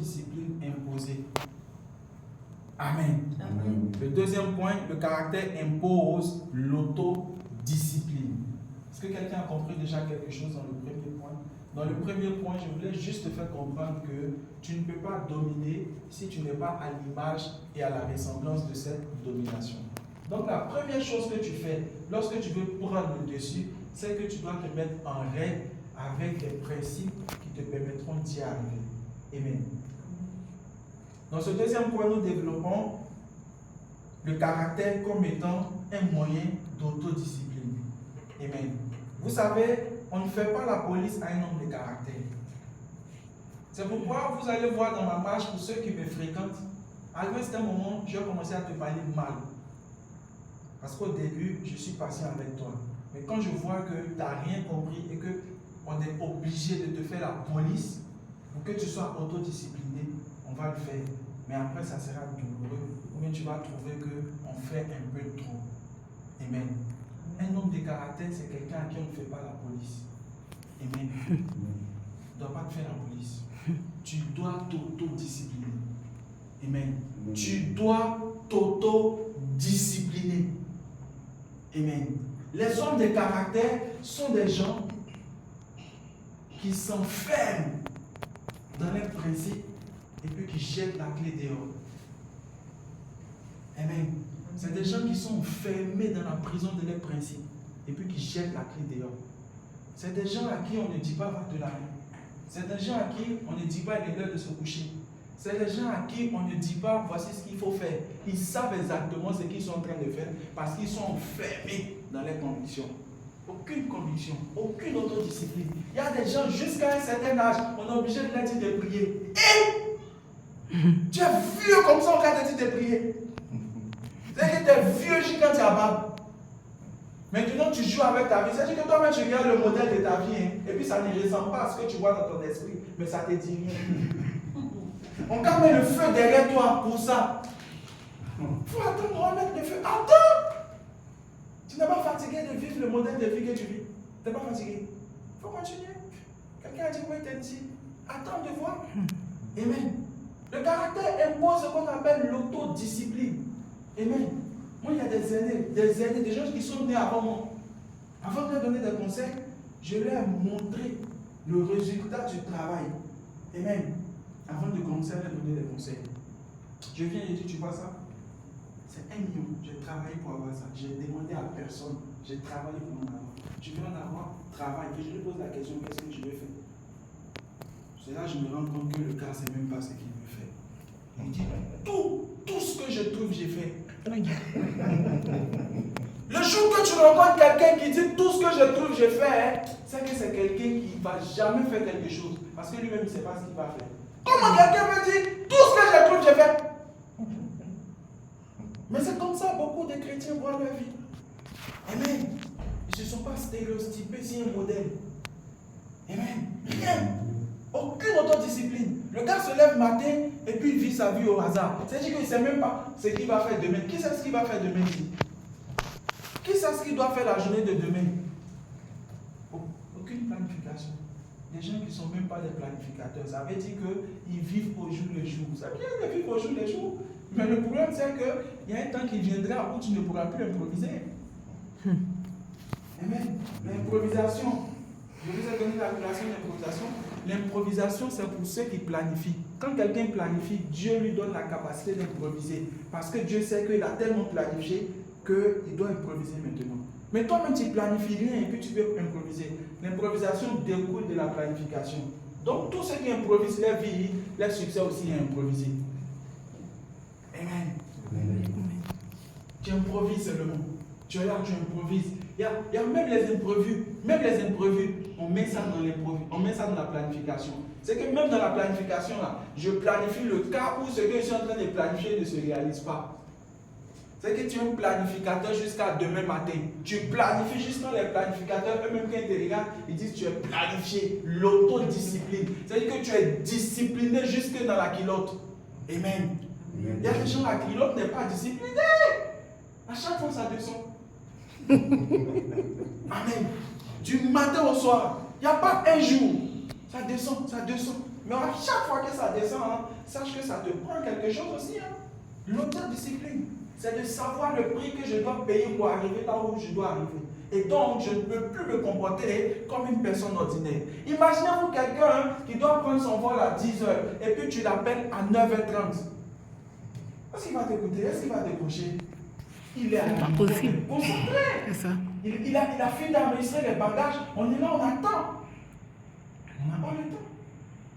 l'autodiscipline imposée. Amen. Amen. Le deuxième point, le caractère impose l'autodiscipline. Est-ce que quelqu'un a compris déjà quelque chose dans le premier point? Dans le premier point, je voulais juste te faire comprendre que tu ne peux pas dominer si tu n'es pas à l'image et à la ressemblance de cette domination. Donc la première chose que tu fais lorsque tu veux prendre le dessus, c'est que tu dois te mettre en règle avec les principes qui te permettront d'y arriver. Amen. Dans ce deuxième point, nous développons le caractère comme étant un moyen d'autodiscipline. Amen. Vous savez, on ne fait pas la police à un homme de caractère. C'est pourquoi vous allez voir dans ma marche, pour ceux qui me fréquentent, à un certain moment, je vais commencer à te parler mal. Parce qu'au début, je suis patient avec toi. Mais quand je vois que tu n'as rien compris et qu'on est obligé de te faire la police pour que tu sois autodiscipliné, on va le faire. Mais après, ça sera douloureux. Ou bien tu vas trouver qu'on fait un peu trop. Amen. Un homme de caractère, c'est quelqu'un à qui on ne fait pas la police. Amen. Tu ne dois pas te faire la police. Tu dois t'autodiscipliner. Amen. Tu dois t'autodiscipliner. Amen. Les hommes de caractère sont des gens qui s'enferment dans leurs principes et puis qui jettent la clé dehors. Amen. C'est des gens qui sont enfermés dans la prison de leurs principes et puis qui jettent la clé dehors. C'est des gens à qui on ne dit pas va de la rue. C'est des gens à qui on ne dit pas il est l'heure de se coucher. C'est des gens à qui on ne dit pas voici ce qu'il faut faire. Ils savent exactement ce qu'ils sont en train de faire parce qu'ils sont enfermés dans leurs convictions. Aucune conviction, aucune autodiscipline. Il y a des gens jusqu'à un certain âge, on est obligé de leur dire de prier. Et tu es vieux comme ça, on va te dire de prier. C'est-à-dire que tu es vieux jusqu'à quand tu as barbe. Maintenant tu joues avec ta vie. C'est-à-dire que toi-même tu regardes le modèle de ta vie. Hein, et puis ça ne ressemble pas à ce que tu vois dans ton esprit. Mais ça te dit rien. On va mettre le feu derrière toi pour ça. Il faut attendre, on va mettre le feu. Attends! Tu n'es pas fatigué de vivre le modèle de vie que tu vis. Tu n'es pas fatigué. Il faut continuer. Quelqu'un a dit oui, t'es ici. Attends de voir. Amen. Le caractère impose ce qu'on appelle l'autodiscipline. Amen. Moi, il y a des aînés, des gens qui sont nés avant moi. Avant de leur donner des conseils, je leur ai montré le résultat du travail. Amen. Avant de commencer à leur donner des conseils. Je viens et je dis, tu vois ça? C'est 1 million. J'ai travaillé pour avoir ça. J'ai demandé à personne. J'ai travaillé pour en avoir. Je viens en avoir, travail. Et je lui pose la question, qu'est-ce que je vais faire? C'est là que je me rends compte que le gars, c'est même pas ce qu'il veut faire. Il dit, tout ce que je trouve, j'ai fait. Le jour que tu rencontres quelqu'un qui dit tout ce que je trouve, j'ai fait, c'est que c'est quelqu'un qui ne va jamais faire quelque chose. Parce que lui-même, il ne sait pas ce qu'il va faire. Comment quelqu'un peut dire tout ce que je trouve, j'ai fait? Mais c'est comme ça, beaucoup de chrétiens voient leur vie. Amen. Ils ne se sont pas stéréotypés sur un modèle. Amen. Rien. Aucune autodiscipline. Le gars se lève matin et puis il vit sa vie au hasard. C'est-à-dire qu'il ne sait même pas ce qu'il va faire demain. Qui sait ce qu'il va faire demain ici? Qui sait ce qu'il doit faire la journée de demain? Aucune planification. Les gens qui ne sont même pas des planificateurs, ça veut dire qu'ils vivent au jour le jour. Ça veut dire qu'ils vivent au jour le jour. Mais le problème, c'est qu'il y a un temps qui viendra où tu ne pourras plus improviser. Amen. L'improvisation. Je vous ai donné la relation d'improvisation. L'improvisation, c'est pour ceux qui planifient. Quand quelqu'un planifie, Dieu lui donne la capacité d'improviser. Parce que Dieu sait qu'il a tellement planifié qu'il doit improviser maintenant. Mais toi-même, tu planifies rien et puis tu veux improviser. L'improvisation découle de la planification. Donc, tous ceux qui improvisent leur vie, leur succès aussi est improvisé. Amen. Amen. Tu improvises seulement. Tu es là, tu improvises. Il y a même les imprévus. Même les imprévus, on met ça dans l'imprévu. On met ça dans la planification. C'est que même dans la planification, là, je planifie le cas où ce que je suis en train de planifier ne se réalise pas. C'est que tu es un planificateur jusqu'à demain matin. Tu planifies jusqu'à les planificateurs, eux-mêmes quand ils te regardent, ils disent que tu es planifié, l'autodiscipline. C'est-à-dire que tu es discipliné jusque dans la culotte. Amen. Il y a des gens, la culotte n'est pas disciplinée. À chaque fois, ça descend. Amen. Du matin au soir, il n'y a pas un jour. Ça descend, ça descend. Mais à chaque fois que ça descend, hein, sache que ça te prend quelque chose aussi. Hein. L'autodiscipline, c'est de savoir le prix que je dois payer pour arriver là où je dois arriver. Et donc, je ne peux plus me comporter comme une personne ordinaire. Imaginez-vous quelqu'un qui doit prendre son vol à 10h et puis tu l'appelles à 9h30. Est-ce qu'il va t'écouter? Est-ce qu'il va décrocher? Il est concentré. Il a fini d'enregistrer les bagages. On est là, on attend. On n'a pas le temps.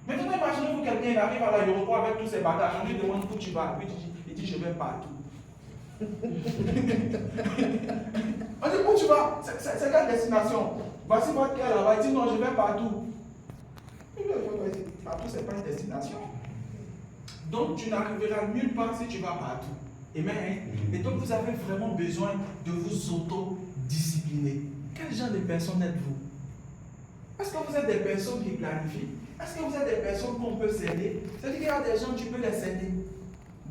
Maintenant, imaginez-vous quelqu'un, il arrive à l'aéroport avec tous ses bagages. On lui demande où tu vas. Puis il dit, je vais partout. On dit, où tu vas? C'est quelle destination? Voici votre cœur là-bas. Il dit, non, je vais partout. Partout, ce n'est pas une destination. Donc, tu n'arriveras nulle part si tu vas partout. Amen. Et donc, vous avez vraiment besoin de vous auto-discipliner. Quel genre de personne êtes-vous? Est-ce que vous êtes des personnes qui planifient? Est-ce que vous êtes des personnes qu'on peut céder? C'est-à-dire qu'il y a des gens, tu peux les céder.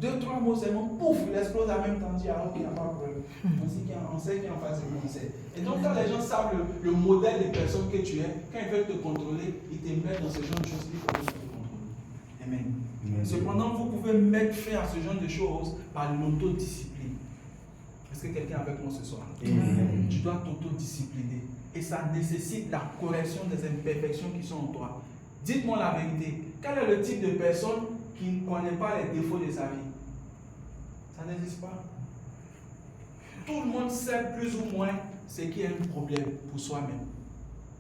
2-3 mots seulement, pouf, il explose en même temps. Il dit, ah ok, il n'y a pas de problème. On sait qu'il y a en face de moi. Et donc, quand les gens savent le modèle de personne que tu es, quand ils veulent te contrôler, ils te mettent dans ce genre de choses qui peuvent te contrôler. Amen. Cependant, vous pouvez mettre fin à ce genre de choses par l'autodiscipline. Est-ce que quelqu'un est avec moi ce soir? Amen. Tu dois t'autodiscipliner. Et ça nécessite la correction des imperfections qui sont en toi. Dites-moi la vérité. Quel est le type de personne qui ne connaît pas les défauts de sa vie? Ça n'existe pas. Tout le monde sait plus ou moins ce qui est un problème pour soi-même.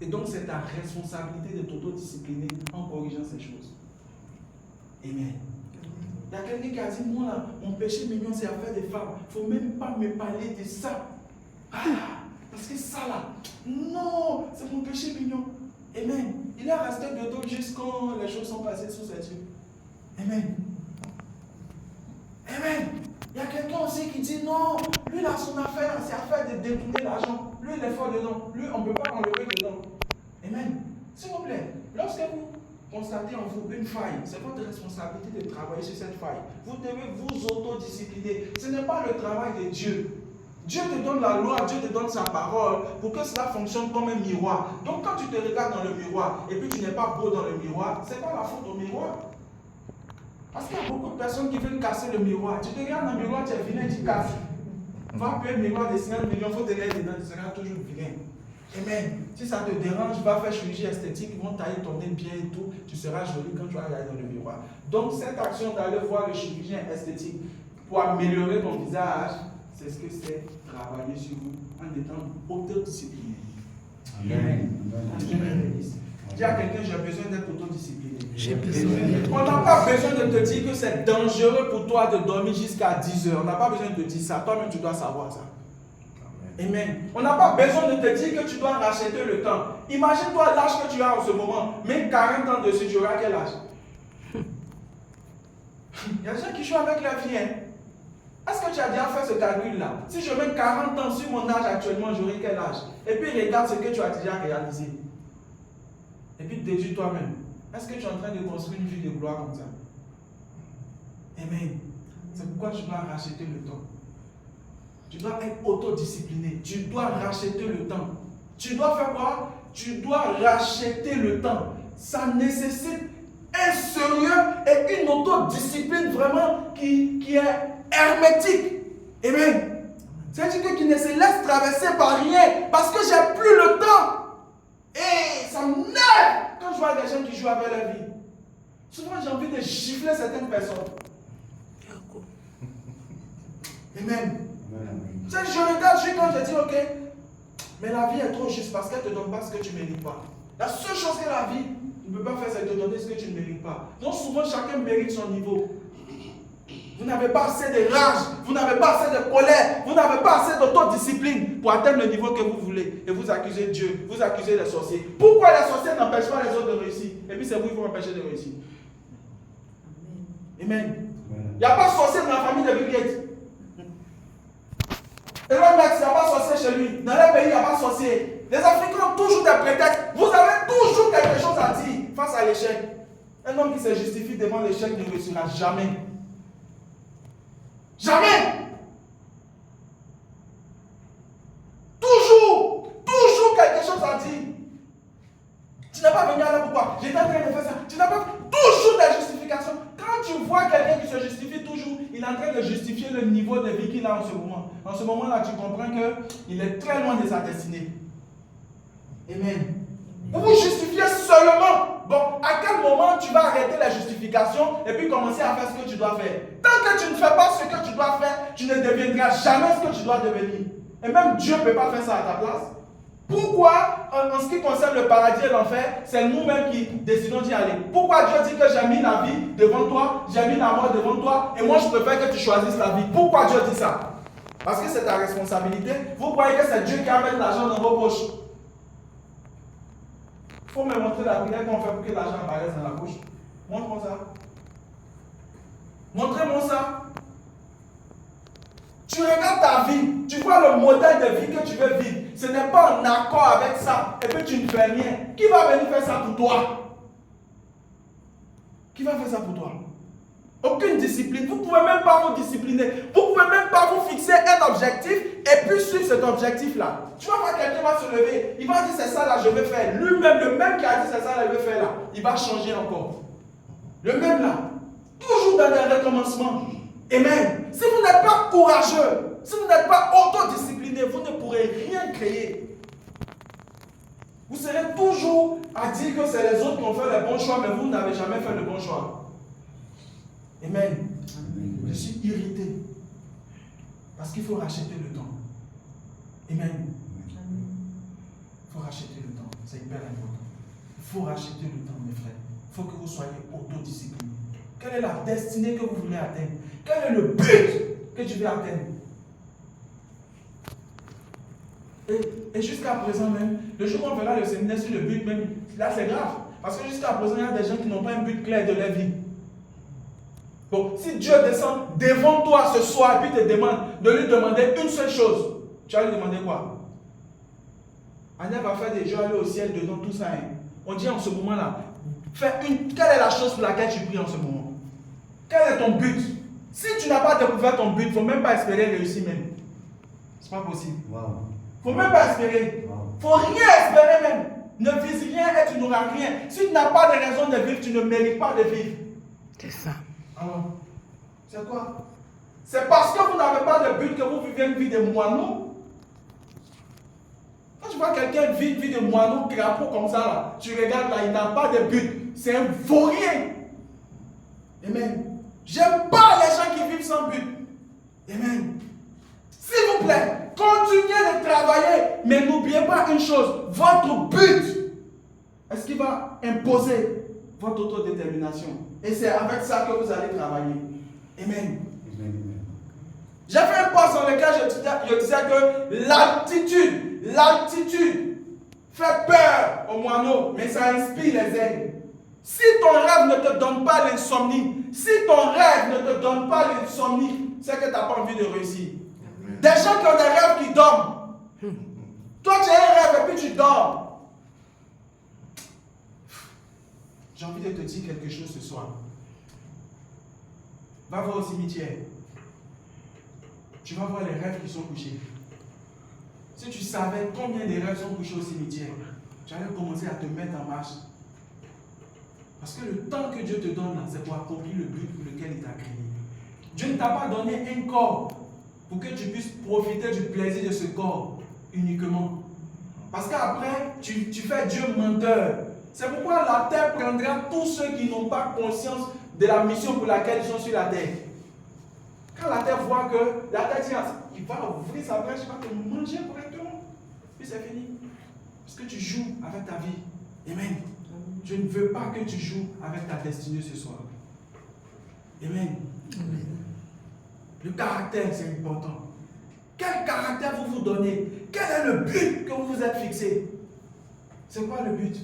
Et donc, c'est ta responsabilité de t'autodiscipliner en corrigeant ces choses. Amen. Il y a quelqu'un qui a dit, moi là, mon péché mignon, c'est affaire des femmes. Il ne faut même pas me parler de ça. Parce que ça là, non, c'est mon péché mignon. Amen. Il est resté de dos jusqu'à quand les choses sont passées sous ses yeux. Amen. Amen. Il y a quelqu'un aussi qui dit non, lui là son affaire, c'est affaire de détourner l'argent. Lui il est fort dedans. Lui on ne peut pas enlever dedans. Amen. S'il vous plaît, lorsque vous constatez en vous une faille, c'est votre responsabilité de travailler sur cette faille. Vous devez vous autodiscipliner. Ce n'est pas le travail de Dieu. Dieu te donne la loi, Dieu te donne sa parole pour que cela fonctionne comme un miroir. Donc quand tu te regardes dans le miroir et puis tu n'es pas beau dans le miroir, ce n'est pas la faute au miroir. Parce qu'il y a beaucoup de personnes qui veulent casser le miroir. Tu te regardes dans le miroir, tu es vilain, tu casses. Va payer un miroir de 50 millions, il faut te regarder dedans, tu seras toujours vilain. Amen. Si ça te dérange, va faire chirurgie esthétique, ils vont tailler ton nez bien et tout, tu seras joli quand tu vas regarder dans le miroir. Donc cette action d'aller voir le chirurgien esthétique pour améliorer ton visage, c'est ce que c'est travailler sur vous en étant autodiscipliné. Amen. Dis à quelqu'un, j'ai besoin d'être autodiscipliné. On n'a pas besoin de te dire que c'est dangereux pour toi de dormir jusqu'à 10h. On n'a pas besoin de te dire ça. Toi-même, tu dois savoir ça. Amen. On n'a pas besoin de te dire que tu dois racheter le temps. Imagine-toi l'âge que tu as en ce moment. Même 40 ans dessus, tu auras quel âge? Il y a des gens qui jouent avec la vie. Hein? Est-ce que tu as déjà fait ce calcul-là? Si je mets 40 ans sur mon âge actuellement, j'aurai quel âge? Et puis regarde ce que tu as déjà réalisé. Et puis déduis toi-même. Est-ce que tu es en train de construire une vie de gloire comme ça? Amen. C'est pourquoi tu dois racheter le temps. Tu dois être autodiscipliné. Tu dois racheter le temps. Tu dois faire quoi? Tu dois racheter le temps. Ça nécessite un sérieux et une autodiscipline vraiment qui est hermétique. Amen. C'est-à-dire qu'il ne se laisse traverser par rien parce que j'ai plus le temps. Et ça m'énerve quand je vois des gens qui jouent avec la vie. Souvent j'ai envie de gifler certaines personnes. Amen. Je regarde, quand je dis ok, mais la vie est trop juste parce qu'elle ne te donne pas ce que tu ne mérites pas. La seule chose que la vie ne peut pas faire, c'est te donner ce que tu ne mérites pas. Donc souvent chacun mérite son niveau. Vous n'avez pas assez de rage, vous n'avez pas assez de colère, vous n'avez pas assez d'autodiscipline pour atteindre le niveau que vous voulez. Et vous accusez Dieu, vous accusez les sorciers. Pourquoi les sorciers n'empêchent pas les autres de réussir? Et puis c'est vous qui vous empêchez de réussir. Amen. Il n'y a pas de sorcier dans la famille de Bill Gates. Elon Musk, il n'y a pas de sorcier chez lui. Dans les pays, il n'y a pas de sorcier. Les Africains ont toujours des prétextes. Vous avez toujours quelque chose à dire face à l'échec. Un homme qui se justifie devant l'échec ne réussira jamais. Jamais. Toujours quelque chose à dire. Tu n'as pas venu à là pourquoi? J'étais en train de faire ça. Tu n'as pas. Toujours est en train de justifier le niveau de vie qu'il a en ce moment. En ce moment-là, tu comprends qu'il est très loin de sa destinée. Amen. Vous vous justifiez seulement. Bon, à quel moment tu vas arrêter la justification et puis commencer à faire ce que tu dois faire? Tant que tu ne fais pas ce que tu dois faire, tu ne deviendras jamais ce que tu dois devenir. Et même Dieu ne peut pas faire ça à ta place. Pourquoi, en ce qui concerne le paradis et l'enfer, c'est nous-mêmes qui décidons d'y aller? Pourquoi Dieu dit que j'ai mis la vie devant toi, j'ai mis la mort devant toi, et moi je préfère que tu choisisses la vie? Pourquoi Dieu dit ça? Parce que c'est ta responsabilité. Vous croyez que c'est Dieu qui a mis l'argent dans vos poches? Il faut me montrer la prière qu'on fait pour que l'argent apparaisse dans la poche. Montre-moi ça. Montrez-moi ça. Tu regardes ta vie, tu vois le modèle de vie que tu veux vivre. Ce n'est pas en accord avec ça, et puis tu ne fais rien. Qui va venir faire ça pour toi? Qui va faire ça pour toi? Aucune discipline. Vous ne pouvez même pas vous discipliner. Vous ne pouvez même pas vous fixer un objectif et puis suivre cet objectif-là. Tu vas voir quelqu'un va se lever, il va dire c'est ça là, je vais faire. Lui-même, le même qui a dit c'est ça là, je vais faire là, il va changer encore. Le même là. Toujours dans les recommencements. Amen. Si vous n'êtes pas courageux, si vous n'êtes pas autodiscipliné, vous ne pourrez rien créer. Vous serez toujours à dire que c'est les autres qui ont fait le bon choix, mais vous n'avez jamais fait le bon choix. Amen. Je suis irrité. Parce qu'il faut racheter le temps. Amen. Il faut racheter le temps. C'est hyper important. Il faut racheter le temps, mes frères. Il faut que vous soyez autodisciplinés. Quelle est la destinée que vous voulez atteindre? Quel est le but que tu veux atteindre? Et jusqu'à présent même, le jour où on verra le séminaire sur le but même, là c'est grave. Parce que jusqu'à présent, il y a des gens qui n'ont pas un but clair de leur vie. Bon, si Dieu descend devant toi ce soir et puis te demande de lui demander une seule chose, tu vas lui demander quoi? Anya va faire des jeux, aller au ciel, dedans, tout ça. Hein. On dit en ce moment-là, quelle est la chose pour laquelle tu pries en ce moment? Quel est ton but? Si tu n'as pas découvert ton but, il ne faut même pas espérer réussir même. Ce n'est pas possible. Il ne faut même pas espérer. Il ne faut rien espérer même. Ne vise rien et tu n'auras rien. Si tu n'as pas de raison de vivre, tu ne mérites pas de vivre. C'est ça. Alors, c'est quoi? C'est parce que vous n'avez pas de but que vous vivez une vie de moineau. Quand tu vois quelqu'un vivre une vie de moineau, crapaud comme ça, là, tu regardes là, il n'a pas de but. C'est un vaurien. Amen. J'aime pas les gens qui vivent sans but. Amen. S'il vous plaît, continuez de travailler, mais n'oubliez pas une chose, votre but, est-ce qu'il va imposer votre autodétermination? Et c'est avec ça que vous allez travailler. Amen. J'ai fait un post dans lequel je disais que l'altitude fait peur aux moineaux, mais ça inspire les aigles. Si ton rêve ne te donne pas l'insomnie, si ton rêve ne te donne pas l'insomnie, c'est que tu n'as pas envie de réussir. Des gens qui ont des rêves qui dorment. Toi, tu as un rêve et puis tu dors. J'ai envie de te dire quelque chose ce soir. Va voir au cimetière. Tu vas voir les rêves qui sont couchés. Si tu savais combien de rêves sont couchés au cimetière, tu allais commencer à te mettre en marche. Parce que le temps que Dieu te donne là, c'est pour accomplir le but pour lequel il t'a créé. Dieu ne t'a pas donné un corps pour que tu puisses profiter du plaisir de ce corps uniquement. Parce qu'après, tu fais Dieu menteur. C'est pourquoi la terre prendra tous ceux qui n'ont pas conscience de la mission pour laquelle ils sont sur la terre. Quand la terre voit que la terre dit, il va ouvrir sa brèche, il va te manger correctement. Puis c'est fini. Parce que tu joues avec ta vie. Amen. Je ne veux pas que tu joues avec ta destinée ce soir. Amen. Amen. Le caractère, c'est important. Quel caractère vous donnez? Quel est le but que vous vous êtes fixé? C'est quoi le but?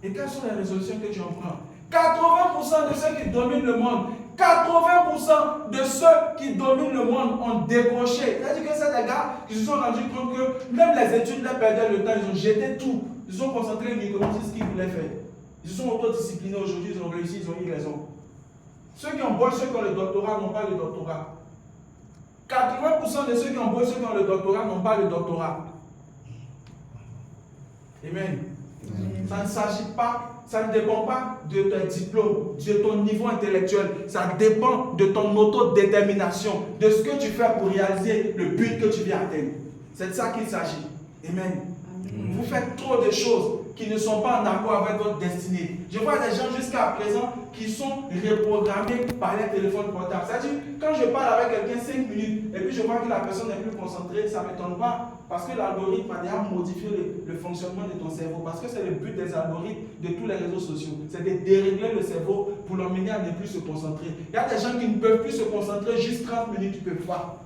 Et quelles sont les résolutions que tu en prends? 80% de ceux qui dominent le monde, 80% de ceux qui dominent le monde ont décroché. C'est-à-dire que c'est des gars qui se sont rendus compte que même les études leur perdaient le temps, ils ont jeté tout. Ils sont concentrés uniquement sur ce qu'ils voulaient faire. Ils se sont autodisciplinés aujourd'hui, ils ont réussi, ils ont eu raison. Ceux qui embauchent, ceux qui ont le doctorat n'ont pas le doctorat. 80% de ceux qui embauchent, ceux qui ont le doctorat n'ont pas le doctorat. Amen. Ça ne s'agit pas ça ne dépend pas de ton diplôme, de ton niveau intellectuel. Ça dépend de ton autodétermination, de ce que tu fais pour réaliser le but que tu viens atteindre. C'est de ça qu'il s'agit. Amen. Vous faites trop de choses qui ne sont pas en accord avec votre destinée. Je vois des gens jusqu'à présent qui sont reprogrammés par les téléphones portables. C'est-à-dire, quand je parle avec quelqu'un 5 minutes et puis je vois que la personne n'est plus concentrée, ça ne m'étonne pas parce que l'algorithme a déjà modifié le fonctionnement de ton cerveau. Parce que c'est le but des algorithmes de tous les réseaux sociaux. C'est de dérégler le cerveau pour l'emmener à ne plus se concentrer. Il y a des gens qui ne peuvent plus se concentrer juste 30 minutes, tu peux voir.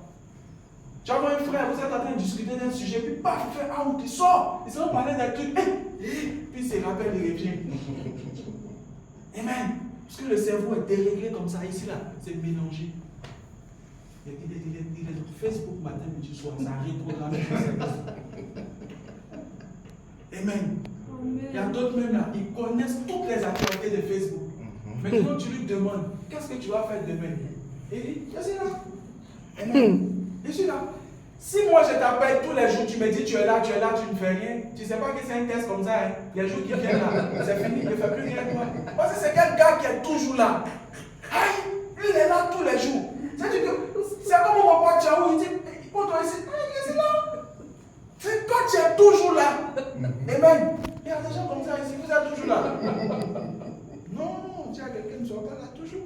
Tu as un frère, vous êtes en train de discuter d'un sujet, puis paf, il fait out, il sort, il s'en parler d'un truc, puis il se rappelle, il revient. Amen. Parce que le cerveau est déréglé comme ça, ici, là, c'est mélangé. Il est sur Facebook matin, midi, soir, ça a reprogrammé le cerveau. Amen. Il y a d'autres même là, ils connaissent toutes les actualités de Facebook. Maintenant, tu lui demandes, qu'est-ce que tu vas faire demain? Et il dit, je suis là. Amen. Je suis là. Si moi je t'appelle tous les jours, tu me dis tu es là, tu ne fais rien, tu ne sais pas que c'est un test comme ça, hein. Les jours qui viennent là, c'est fini, il ne fait plus rien avec toi. Parce que c'est quel gars qui est toujours là. Aïe, lui il est là tous les jours. C'est-à-dire que c'est comme mon papa Tchaou, il dit, pour toi ici, il est là. C'est quand tu es toujours là. Amen. Il y a des gens comme ça ici, vous êtes toujours là. Non, tu as quelqu'un qui ne soit pas là toujours.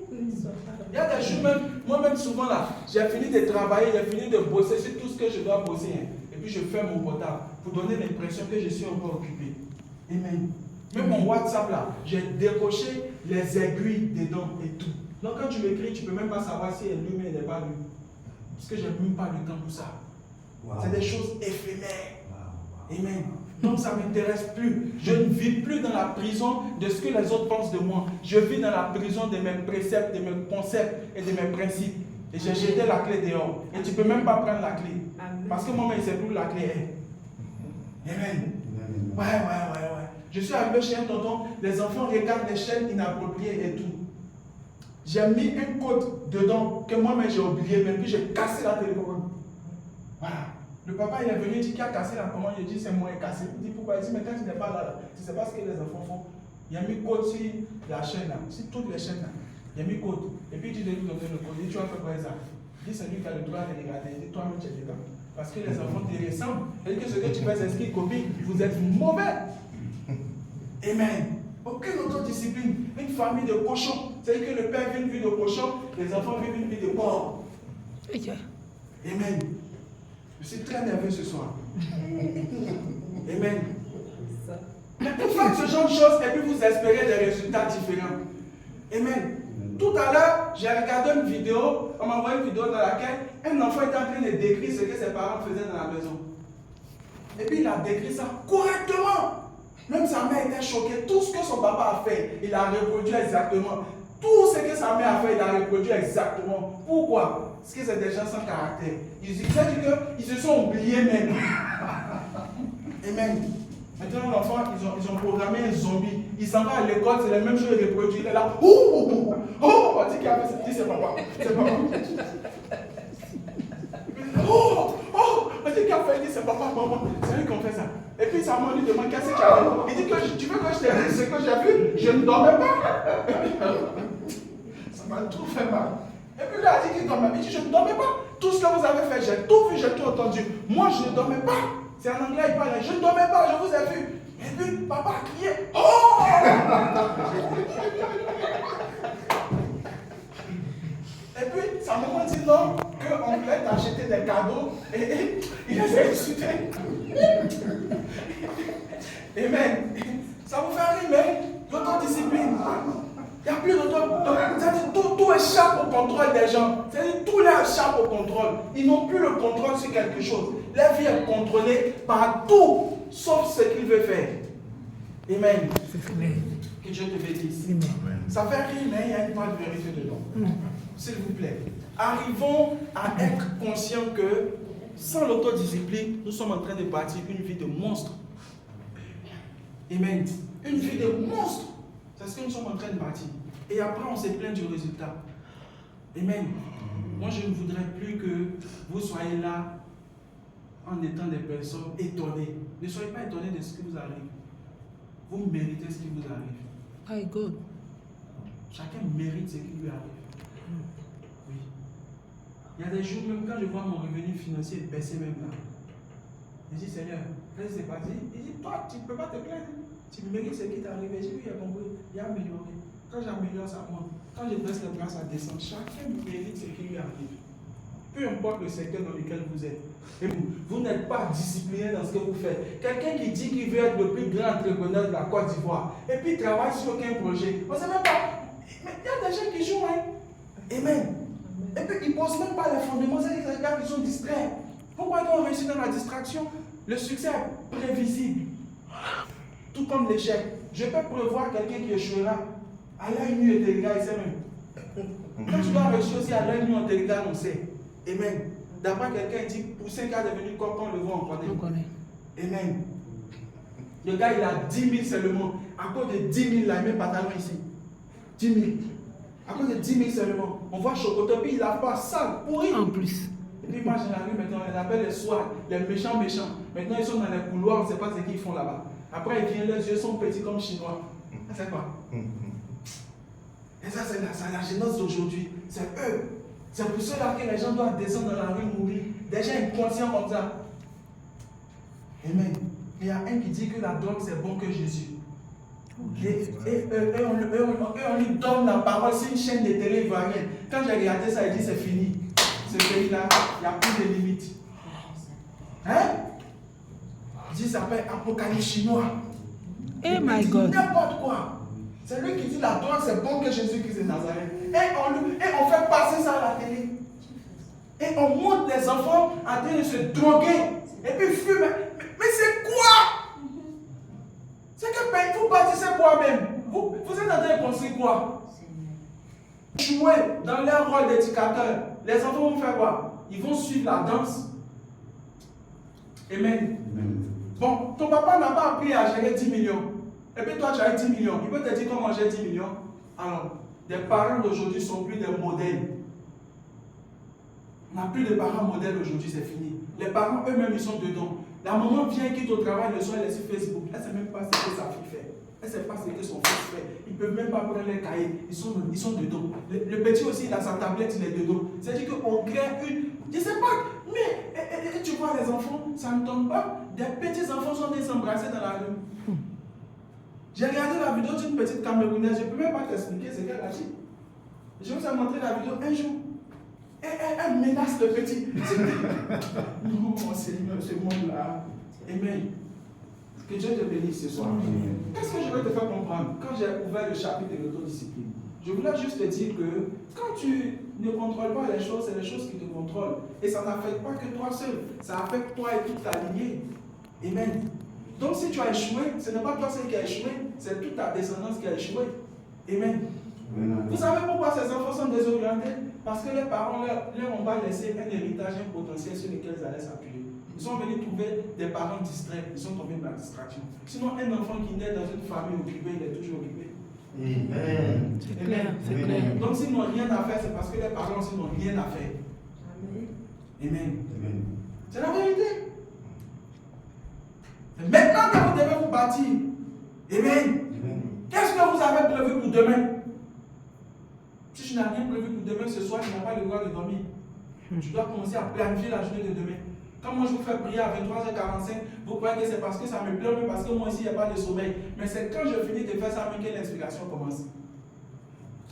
Il y a des jours même, moi-même souvent là, j'ai fini de travailler, j'ai fini de bosser sur tout ce que je dois bosser. Hein. Et puis je fais mon portable pour donner l'impression que je suis encore occupé. Amen. Même mon WhatsApp là, j'ai décoché les aiguilles dedans et tout. Donc quand tu m'écris, tu ne peux même pas savoir si elle est lue ou elle n'est pas lue. Parce que je n'ai même pas le temps pour ça. Wow. C'est des choses éphémères. Wow. Amen. Donc ça ne m'intéresse plus. Je ne vis plus dans la prison de ce que les autres pensent de moi. Je vis dans la prison de mes préceptes, de mes concepts et de mes principes. Et j'ai jeté la clé dehors. Et tu ne peux même pas prendre la clé. Amen. Parce que moi-même, je ne sais plus où la clé est. Amen. Ouais. Je suis arrivé chez un tonton, les enfants regardent les chaînes inappropriées et tout. J'ai mis un code dedans que moi-même j'ai oublié, mais puis j'ai cassé la télécommande. Voilà. Le papa il est venu, il dit qui a cassé la commande, il dit c'est moi qui ai cassé. Il dit pourquoi? Il dit mais quand tu n'es pas là, tu ne sais pas ce que les enfants font. Il a mis code sur la chaîne là, sur toutes les chaînes là. Il a mis code. Et puis il dit de lui donner le code. Il dit tu vas faire quoi ça? Il dit c'est lui qui a le droit de regarder. Il dit toi-même tu es dedans. Parce que les enfants te ressemblent. Et que ce que tu fais c'est ce qu'ils copient. Vous êtes mauvais. Amen. Aucune autodiscipline. Une famille de cochons. C'est-à-dire que le père vit une vie de cochon, les enfants vivent une vie de porc. Amen. Je suis très nerveux ce soir. Amen. Mais vous faites ce genre de choses et puis vous espérez des résultats différents. Amen. Tout à l'heure, j'ai regardé une vidéo, on m'a envoyé une vidéo dans laquelle un enfant était en train de décrire ce que ses parents faisaient dans la maison. Et puis il a décrit ça correctement. Même sa mère était choquée. Tout ce que son papa a fait, il a reproduit exactement. Tout ce que sa mère a fait, il a reproduit exactement. Pourquoi? Parce que c'est des gens sans caractère. Ils se sont oubliés même. Amen. Maintenant, l'enfant, ils ont programmé un zombie. Il s'en va à l'école, c'est la même chose, il reproduit. Il est là. On dit qu'il a fait ça. C'est papa. C'est papa. On dit qu'il a fait, il dit c'est papa, maman. C'est lui qui a fait ça. Et puis sa maman lui demande qu'est-ce que tu as vu. Il dit que tu veux que je te dise ce que j'ai vu. Je ne dormais pas. Ça m'a trop fait mal. Et puis lui a dit qu'il dormait. Il dit je ne dormais pas. Tout ce que vous avez fait, j'ai tout vu, j'ai tout entendu. Moi je ne dormais pas. C'est en anglais, il parlait. Je ne dormais pas, je vous ai vu. Et puis papa a crié. Oh! Et puis sa maman dit non, qu'on voulait t'acheter des cadeaux. Et il les a insultés. Amen. Ça vous fait rimer. L'autodiscipline. Il n'y a plus d'autodiscipline. Tout échappe au contrôle des gens. C'est-à-dire tout leur échappe au contrôle. Ils n'ont plus le contrôle sur quelque chose. Leur vie est contrôlée par tout, sauf ce qu'ils veulent faire. Amen. Que Dieu te bénisse. Ça fait rire, mais il y a une part de vérité dedans. S'il vous plaît. Arrivons à être conscients que sans l'autodiscipline, nous sommes en train de bâtir une vie de monstre. Amen. Une vie de monstre. C'est ce que nous sommes en train de bâtir. Et après, on se plaint du résultat. Amen. Moi, je ne voudrais plus que vous soyez là en étant des personnes étonnées. Ne soyez pas étonnés de ce qui vous arrive. Vous méritez ce qui vous arrive. My God. Chacun mérite ce qui lui arrive. Oui. Il y a des jours, même quand je vois mon revenu financier baisser même là, je dis Seigneur, qu'est-ce qui s'est passé? Il dit, toi, tu ne peux pas te plaindre. Tu mérites ce qui t'est arrivé. J'ai vu, il a compris, il a amélioré. Quand j'améliore, ça monte. Quand je baisse les bras, ça descend. Chacun mérite ce qui lui arrive. Peu importe le secteur dans lequel vous êtes. Et vous n'êtes pas discipliné dans ce que vous faites. Quelqu'un qui dit qu'il veut être le plus grand entrepreneur de la Côte d'Ivoire et puis il travaille sur aucun projet. On ne sait même pas. Mais il y a des gens qui jouent. Hein? Amen. Et puis ils ne posent même pas les fondements. C'est des gars qui sont distraits. Pourquoi on réussit dans la distraction? Le succès est prévisible. Tout comme l'échec. Je peux prévoir quelqu'un qui échouera. À l'œil nu et téléga, il sait même. Quand tu dois réussir aussi à l'œil nu en téléga, on sait. Amen. D'après quelqu'un, il dit, pour 5 ans devenu comme quand on le voit, on connaît. Amen. Le gars, il a 10 000 seulement. À cause de 10 000, il a même pantalon ici. 10 000. À cause de 10 000 seulement. On voit Chocoto, puis il a pas sale, pourri. En plus. Et puis, moi, dans la rue, maintenant, on les appelle les soirs, les méchants. Maintenant, ils sont dans les couloirs, on ne sait pas ce qu'ils font là-bas. Après, ils viennent, leurs yeux sont petits comme chinois. C'est quoi? Et ça, c'est la jeunesse d'aujourd'hui. C'est eux. C'est pour cela que les gens doivent descendre dans la rue mourir. Des gens inconscients comme ça. Amen. Il y a un qui dit que la drogue c'est bon que Jésus. Et on lui donne la parole. C'est une chaîne de télé ivoirienne. Quand j'ai regardé ça, il dit c'est fini. Ce pays-là, il n'y a plus de limites. Hein? Il dit ça s'appelle Apocalypse chinois. Oh my God. N'importe quoi. C'est lui qui dit la drogue c'est bon que Jésus-Christ de Nazareth. Et on fait passer ça à la télé. Et on montre les enfants en train de se droguer. Et puis fumer. Mais c'est quoi? C'est que vous bâtissez quoi-même? Vous êtes en train de construire quoi? Jouer dans leur rôle d'éducateur. Les enfants vont faire quoi? Ils vont suivre la danse. Amen. Bon, ton papa n'a pas appris à gérer 10 millions. Et puis toi, tu as 10 millions. Il peut te dire comment j'ai 10 millions. Alors, les parents d'aujourd'hui ne sont plus des modèles. On n'a plus de parents modèles aujourd'hui, c'est fini. Les parents eux-mêmes, ils sont dedans. La maman vient, quitte au travail le soir, elle est sur Facebook. Elle ne sait même pas ce que sa fille fait. Elle ne sait pas ce que son fils fait. Ils ne peuvent même pas prendre les cahiers. Ils sont dedans. Le petit aussi, il a sa tablette, il est dedans. C'est-à-dire qu'on crée une... Je ne sais pas, mais tu vois les enfants, ça ne tombe pas. Des petits enfants sont des embrassés dans la rue. J'ai regardé la vidéo d'une petite Camerounaise, je ne peux même pas t'expliquer ce qu'elle a dit. Je vous ai montré la vidéo un jour. Elle menace le petit. Non, mon Seigneur, ce monde-là. Amen. Que Dieu te bénisse ce soir. Qu'est-ce que je vais te faire comprendre? Quand j'ai ouvert le chapitre de l'autodiscipline, je voulais juste te dire que quand tu ne contrôles pas les choses, c'est les choses qui te contrôlent. Et ça n'affecte pas que toi seul. Ça affecte toi et toute ta lignée. Amen. Donc si tu as échoué, ce n'est pas toi seul qui a échoué, c'est toute ta descendance qui a échoué. Amen. Vous savez pourquoi ces enfants sont désorientés? Parce que les parents leur ont pas laissé un héritage, un potentiel sur lequel ils allaient s'appuyer. Ils sont venus trouver des parents distraits, ils sont tombés dans la distraction. Sinon, un enfant qui naît dans une famille occupée, il est toujours occupé. Amen. C'est clair, c'est clair. Donc s'ils n'ont rien à faire, c'est parce que les parents aussi n'ont rien à faire. Amen. C'est la vérité. Maintenant que vous devez vous bâtir, Amen. Qu'est-ce que vous avez prévu pour demain? Si tu n'as rien prévu pour demain, ce soir, tu n'as pas le droit de dormir. Tu dois commencer à planifier la journée de demain. Quand moi je vous fais prier à 23h45, vous croyez que c'est parce que ça me plaît, mais parce que moi ici, il n'y a pas de sommeil. Mais c'est quand je finis de faire ça que l'inspiration commence.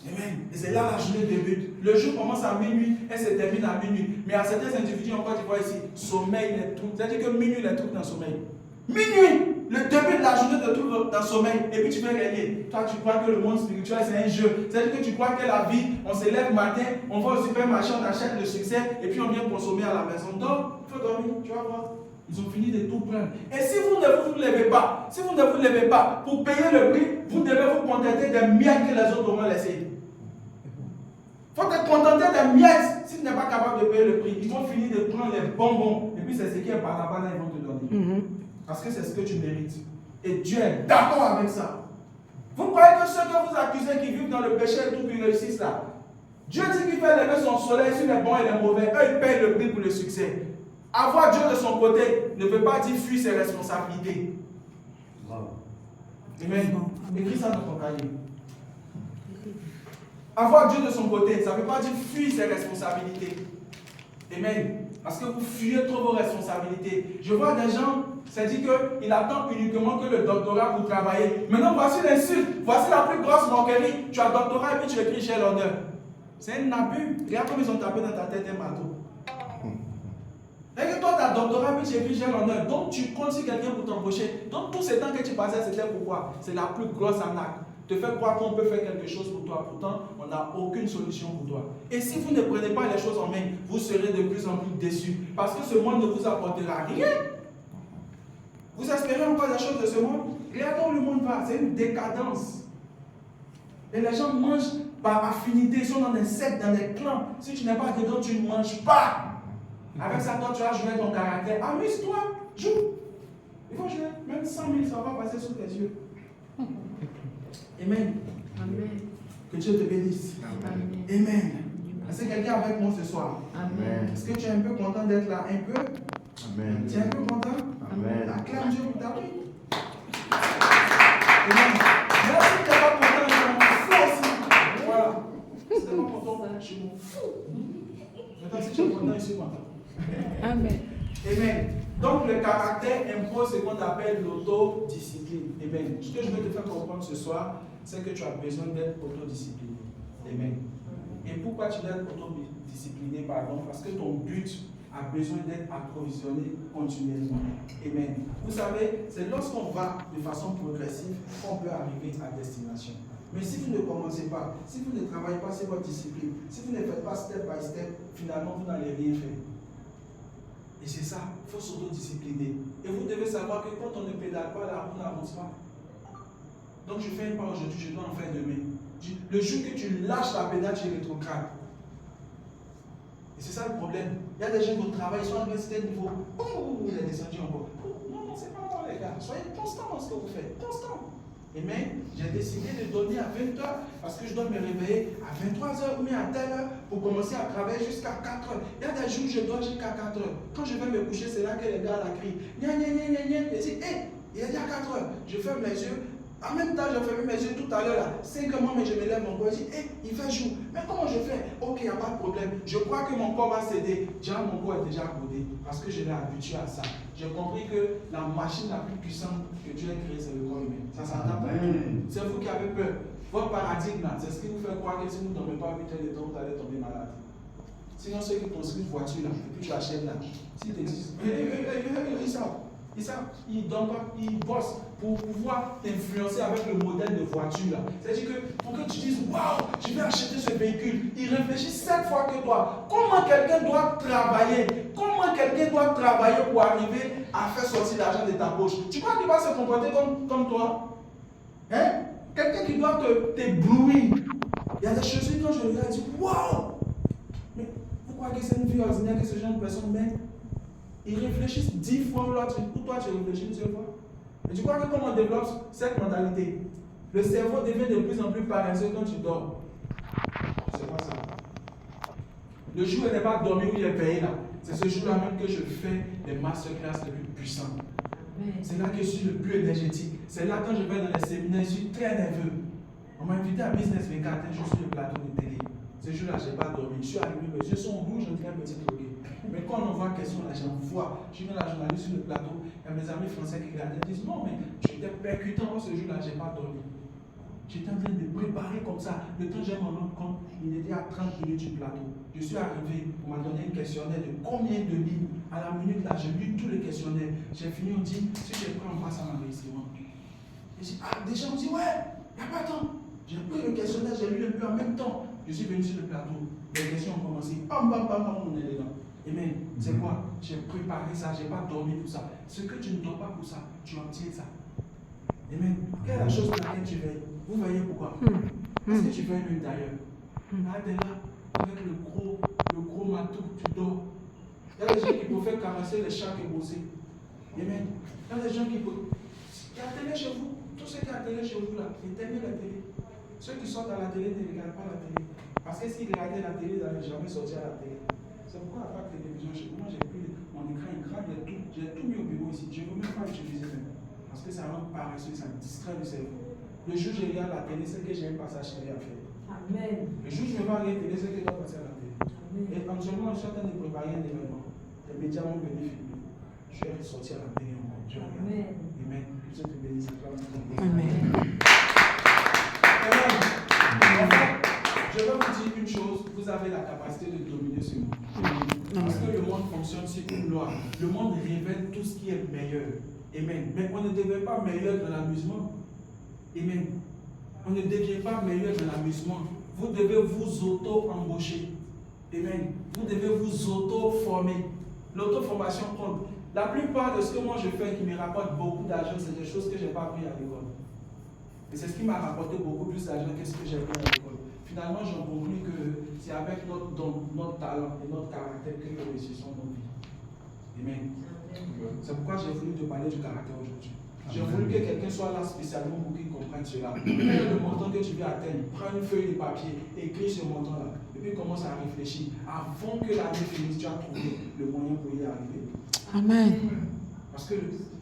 Amen. Et c'est là la journée débute. Le jour commence à minuit et se termine à minuit. Mais à certains individus en Côte d'Ivoire ici, sommeil, les trucs. C'est-à-dire que minuit, les trucs dans le sommeil. Minuit, le début de la journée de tout dans le sommeil. Et puis tu veux gagner. Toi, tu crois que le monde spirituel, c'est un jeu. C'est-à-dire que tu crois que la vie, on se lève matin, on va au supermarché, on achète le succès, et puis on vient consommer à la maison. Donc, il faut dormir, tu vas voir. Ils ont fini de tout prendre. Et si vous ne vous levez pas, pour payer le prix, vous devez vous contenter des miettes que les autres auront laissées. Il faut te contenter des miettes si tu n'es pas capable de payer le prix. Ils vont finir de prendre les bonbons. Et puis c'est ce qui est par là-bas, ils vont te donner. Parce que c'est ce que tu mérites. Et Dieu est d'accord avec ça. Vous croyez que ceux que vous accusez qui vivent dans le péché et tout, qui réussissent là, Dieu dit qu'il fait lever son soleil sur les bons et les mauvais. Eux, ils payent le prix pour le succès. Avoir Dieu de son côté ne veut pas dire fuir ses responsabilités. Amen. Écris ça dans ton cahier. Avoir Dieu de son côté, ça ne veut pas dire fuir ses responsabilités. Amen. Parce que vous fuyez trop vos responsabilités. Je vois des gens, ça dit qu'il attend uniquement que le doctorat pour travailler. Maintenant, voici l'insulte. Voici la plus grosse moquerie. Tu as le doctorat et puis tu écris chez l'honneur. C'est un abus. Regarde comme ils ont tapé dans ta tête un marteau. Et toi, tu as le doctorat et puis tu écris chez l'honneur. Donc, tu comptes sur quelqu'un pour t'embaucher. Donc, tous ces temps que tu passais, c'était pourquoi? C'est la plus grosse arnaque. Te faire croire qu'on peut faire quelque chose pour toi. Pourtant, on n'a aucune solution pour toi. Et si vous ne prenez pas les choses en main, vous serez de plus en plus déçus. Parce que ce monde ne vous apportera rien. Vous espérez encore des choses de ce monde? Regardez où le monde va. C'est une décadence. Et les gens mangent par affinité. Ils sont dans des sectes, dans des clans. Si tu n'es pas dedans, tu ne manges pas. Avec ça, toi, tu vas jouer ton caractère. Amuse-toi. Joue. Il faut jouer. Même 100 000, ça va passer sous tes yeux. Amen. Amen. Que Dieu te bénisse. Amen. Amen. Est-ce que quelqu'un avec moi ce soir? Amen. Est-ce que tu es un peu content d'être là? Un peu? Amen. Tu es un peu content? Amen. Acclame Dieu pour ta vie. Amen. Là, si tu n'es pas content, je m'en fous aussi. Voilà. Si tu n'es pas content, je m'en fous. Maintenant, si tu es content, je suis content. Amen. Amen. Donc, le caractère impose ce qu'on appelle l'autodiscipline. Amen. Ce que je veux te faire comprendre ce soir, c'est que tu as besoin d'être autodiscipliné. Amen. Et pourquoi tu dois être autodiscipliné, pardon? Parce que ton but a besoin d'être approvisionné continuellement. Amen. Vous savez, c'est lorsqu'on va de façon progressive qu'on peut arriver à destination. Mais si vous ne commencez pas, si vous ne travaillez pas sur votre discipline, si vous ne faites pas step by step, finalement vous n'allez rien faire. Et c'est ça, il faut s'autodiscipliner. Et vous devez savoir que quand on ne pédale pas, la roue n'avance pas. Donc je fais un pas aujourd'hui, je dois en faire demain. Le jour que tu lâches la pédale, tu rétrogrades. Et c'est ça le problème. Il y a des gens qui au travail, ils sont à l'université de niveau. Boum, il est descendu encore. Non, c'est pas moi les gars. Soyez constants dans ce que vous faites. Constant. Amen. J'ai décidé de dormir à 20h parce que je dois me réveiller à 23h ou bien à telle heure pour commencer à travailler jusqu'à 4h. Il y a des jours où je dors jusqu'à 4h. Quand je vais me coucher, c'est là que les gars la crient. Nya, nya, nya, nya, nya. Et dit, hé, il est déjà 4h. Je ferme les yeux. En même temps, j'ai fermé mes yeux tout à l'heure là. 5 mois, mais je me lève encore. Je dis, hé, il fait jour. Mais comment je fais? Ok, il n'y a pas de problème. Je crois que mon corps va céder. Déjà, mon corps est déjà rodé parce que je l'ai habitué à ça. J'ai compris que la machine la plus puissante que Dieu a créée, c'est le corps humain. Ça s'entend pas. C'est vous qui avez peur. Votre paradigme là, c'est ce qui vous fait croire que si vous ne dormez pas 8 heures de temps, vous allez tomber malade. Sinon, ceux qui construisent une voiture là, et puis tu achètes là, s'ils te disent, ils savent, ils ne dorment pas, ils bossent pour pouvoir t'influencer avec le modèle de voiture là. C'est-à-dire que pour que tu dises, waouh, je vais acheter ce véhicule, ils réfléchissent 7 fois que toi. Comment quelqu'un doit travailler? Comment quelqu'un doit travailler pour arriver à faire sortir l'argent de ta poche? Tu crois qu'il va se comporter comme toi? Hein? Quelqu'un qui doit t'éblouir. Il y a des choses quand je regarde, je dis, waouh! Mais pourquoi que c'est une vie ordinaire que ce genre de personnes mènent? Ils réfléchissent 10 fois l'autre, ou toi tu réfléchis une seule fois. Et tu crois que comme on développe cette mentalité, le cerveau devient de plus en plus paresseux quand tu dors. C'est pas ça. Le jour où il n'est pas dormi, où il est payé là, c'est ce jour-là même que je fais les masterclass les plus puissants. C'est là que je suis le plus énergétique. C'est là quand je vais dans les séminaires, je suis très nerveux. On m'a invité à Business 24, je suis sur le plateau de télé. Ce jour-là, je n'ai pas dormi. Je suis arrivé, mes yeux sont rouges, on dirait un petit drogué. Mais quand on envoie question là, j'en vois. Je viens la journaliste sur le plateau, il y a mes amis français qui regardaient, ils disent non, mais tu étais percutant ce jour-là, je n'ai pas dormi. J'étais en train de préparer comme ça. Le temps j'ai m'en rendre compte, il était à 30 minutes du plateau. Je suis arrivé, on m'a donné un questionnaire de combien de lignes. À la minute là, j'ai lu tous les questionnaires. J'ai fini, on dit, si je prends, on passe à l'enregistrement. J'ai dit, ah, déjà, on dit, ouais, il n'y a pas de temps. J'ai pris le questionnaire, j'ai lu un peu en même temps. Je suis venu sur le plateau. Les questions ont commencé. Bam, bam, bam, bam, on est dedans. Amen. C'est quoi? J'ai préparé ça, je n'ai pas dormi pour ça. Ce que tu ne dors pas pour ça, tu obtiens ça. Amen. Quelle est la chose pour laquelle tu veilles? Vous voyez pourquoi? Parce que tu veilles même d'ailleurs. Là, tu es là, avec le gros matou, tu dors. Il y a des gens qui peuvent faire caresser les chats et bosser. Amen. Il y a des gens qui peuvent. Il y a la télé chez vous. Tous ceux qui ont la télé chez vous là, éteignez la télé. Ceux qui sortent à la télé ne regardent pas la télé. Parce que s'ils regardaient la télé, ils n'allaient jamais sortir à la télé. C'est pourquoi à part télévision chez moi, j'ai pris mon écran, j'ai tout mis au bureau ici. Je ne veux même pas utiliser même. Parce que ça rend paresseux, ça distrait le cerveau. Le jour où je regarde la télé, c'est que j'ai un passage télé à faire. Le jour où je vais rien télé, c'est que je dois passer à la télé. Et actuellement, je suis en train de préparer un événement. Les médias m'ont venu filmer. Je vais sortir à la télé encore. Amen. Amen. Que Dieu te bénisse. Amen. Je vais vous dire une chose, vous avez la capacité de dominer ce monde. Parce que le monde fonctionne sur une loi. Le monde révèle tout ce qui est meilleur. Amen. Mais on ne devient pas meilleur dans l'amusement. Amen. On ne devient pas meilleur dans l'amusement. Vous devez vous auto-embaucher. Amen. Vous devez vous auto-former. L'auto-formation compte. La plupart de ce que moi je fais qui me rapporte beaucoup d'argent, c'est des choses que je n'ai pas appris à l'école. Et c'est ce qui m'a rapporté beaucoup plus d'argent que ce que j'ai appris à l'école. Finalement, j'en conclus que c'est avec notre don, notre talent et notre caractère que nous réussissons nos vies. Amen. C'est pourquoi j'ai voulu te parler du caractère aujourd'hui. J'ai voulu que quelqu'un soit là spécialement pour qu'il comprenne cela. Prends le montant que tu veux atteindre, prends une feuille de papier, écris ce montant-là, et puis commence à réfléchir. Avant que l'année finisse, tu as trouvé le moyen pour y arriver. Amen. Parce que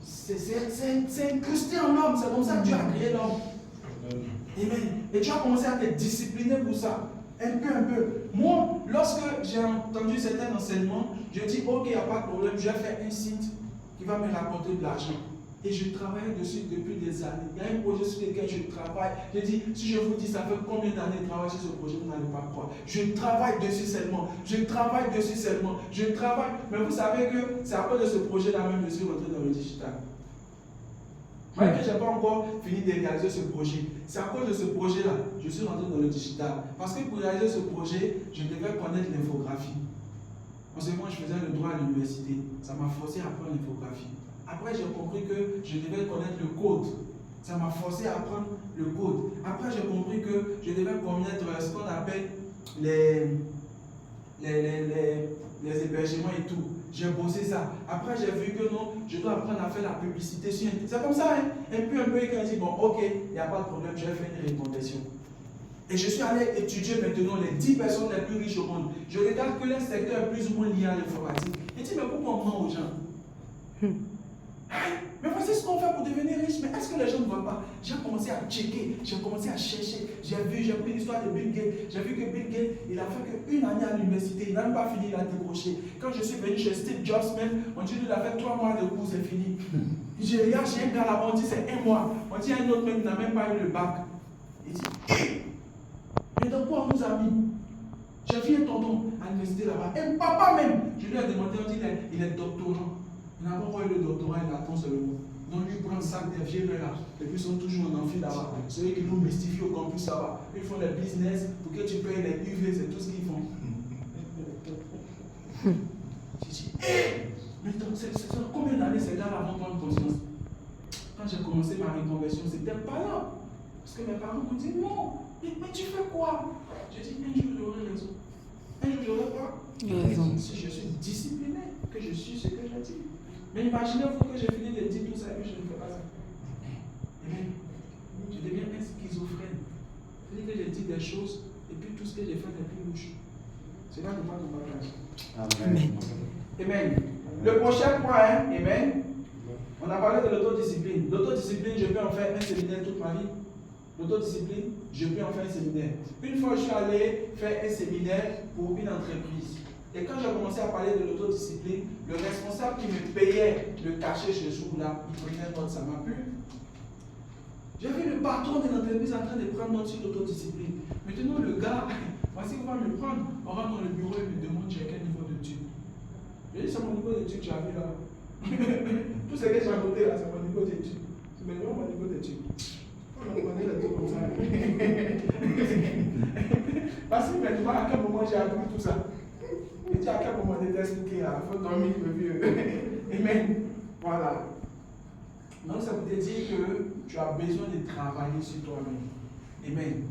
c'est incrusté en l'homme, c'est comme ça que Dieu a créé l'homme. Amen. Et tu as commencé à te discipliner pour ça. Un peu. Moi, lorsque j'ai entendu certains enseignements, je dis ok, il n'y a pas de problème, je vais faire un site qui va me rapporter de l'argent. Et je travaille dessus depuis des années. Il y a un projet sur lequel je travaille. Je dis, si je vous dis ça fait combien d'années de travail sur ce projet, vous n'allez pas croire. Je travaille dessus seulement. Je travaille. Mais vous savez que c'est à cause de ce projet-là même que je suis rentré dans le digital. Même que je n'ai pas encore fini de réaliser ce projet. C'est à cause de ce projet-là que je suis rentré dans le digital. Parce que pour réaliser ce projet, je devais connaître l'infographie. Parce que moi, je faisais le droit à l'université. Ça m'a forcé à apprendre l'infographie. Après, j'ai compris que je devais connaître le code. Ça m'a forcé à apprendre le code. Après, j'ai compris que je devais connaître ce qu'on appelle les hébergements et tout. J'ai bossé ça. Après, j'ai vu que non, je dois apprendre à faire la publicité sur Internet. C'est comme ça, hein. Et puis un peu, quand je dis, bon, ok, il n'y a pas de problème, je vais faire une reconversion. Et je suis allé étudier maintenant les 10 personnes les plus riches au monde. Je regarde que les secteurs est plus ou moins lié à l'informatique. Et je dis, mais pourquoi on ment aux gens? Mais voici ce qu'on fait pour devenir riche. Mais est-ce que les gens ne voient pas? J'ai commencé à checker, j'ai commencé à chercher. J'ai pris l'histoire de Bill Gates. J'ai vu que Bill Gates, il a fait qu'une année à l'université. Il n'a même pas fini, il a décroché. Quand je suis venu chez Steve Jobs, même, on dit qu'il a fait 3 mois de cours, c'est fini. J'ai regardé chez un gars là-bas, on dit c'est 1 mois. On dit un autre même, il n'a même pas eu le bac. Il dit, mais dans quoi on nous a mis? J'ai vu un tonton à l'université là-bas. Un papa même. Je lui ai demandé, on dit il est doctorant. Il n'a pas encore eu le doctorat, il attend seulement. Donc lui prend 5 des vieux là, et puis ils sont toujours en amphi là-bas. Ceux qui nous mystifient au campus là-bas. Ils font les business pour que tu payes les UV, c'est tout ce qu'ils font. J'ai dit, mais c'est combien d'années ces gars-là vont prendre conscience? Quand j'ai commencé ma reconversion, c'était pas là. Parce que mes parents m'ont dit, non, mais tu fais quoi? J'ai dit, un jour j'aurai raison. Un jour j'aurai quoi? Raison. Si je suis discipliné, que je suis ce que j'ai dit. Mais imaginez-vous que j'ai fini de dire tout ça et que je ne fais pas ça. Amen. Je deviens un schizophrène. C'est-à-dire que j'ai dit des choses et puis tout ce que j'ai fait n'est plus louche. C'est là que moi je partage. Amen. Amen. Le prochain point, hein? Amen. On a parlé de l'autodiscipline. L'autodiscipline, je peux en faire un séminaire toute ma vie. L'autodiscipline, je peux en faire un séminaire. Une fois, je suis allé faire un séminaire pour une entreprise. Et quand j'ai commencé à parler de l'autodiscipline, le responsable qui me payait le cachet ce jour-là, il prenait note, ça m'a plu. J'ai vu le patron de l'entreprise en train de prendre note sur l'autodiscipline. Maintenant, le gars, voici qu'on va me prendre, on rentre dans le bureau et me demande j'ai quel niveau d'études. J'ai dit c'est mon niveau d'études que tu as vu là. Tout ce que j'ai à côté là, c'est mon niveau d'études. C'est maintenant mon niveau d'études. On connaît les trucs comme ça. Parce que maintenant, à quel moment j'ai appris tout ça? Et tu as à quel moment de t'expliquer, il faut dormir le vieux. Amen. Voilà. Donc ça veut dire que tu as besoin de travailler sur toi-même. Amen.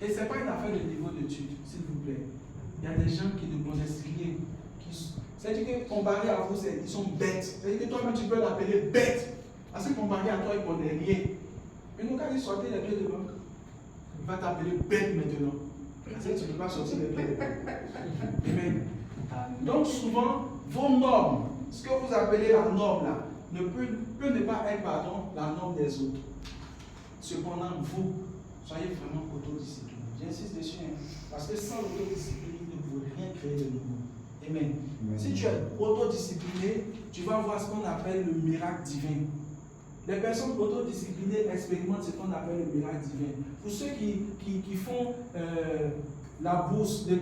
Et ce n'est pas une affaire de niveau d'études, s'il vous plaît. Il y a des gens qui ne connaissent rien. C'est-à-dire que comparé à vous, ils sont bêtes. C'est-à-dire que toi-même tu peux l'appeler bête. Parce que comparé à toi, il ne connaît rien. Mais nous, quand il sortait les pieds de banque, il va t'appeler bête maintenant. Parce que tu ne peux pas sortir les pieds de banque. Amen. Donc souvent, vos normes, ce que vous appelez la norme là, peut ne pas être la norme des autres. Cependant, vous, soyez vraiment autodisciplinés. J'insiste dessus. Hein. Parce que sans l'autodiscipline, il ne pouvez rien créer de nouveau. Amen. Amen. Si tu es autodiscipliné, tu vas voir ce qu'on appelle le miracle divin. Les personnes autodisciplinées expérimentent ce qu'on appelle le miracle divin. Pour ceux qui font la bourse de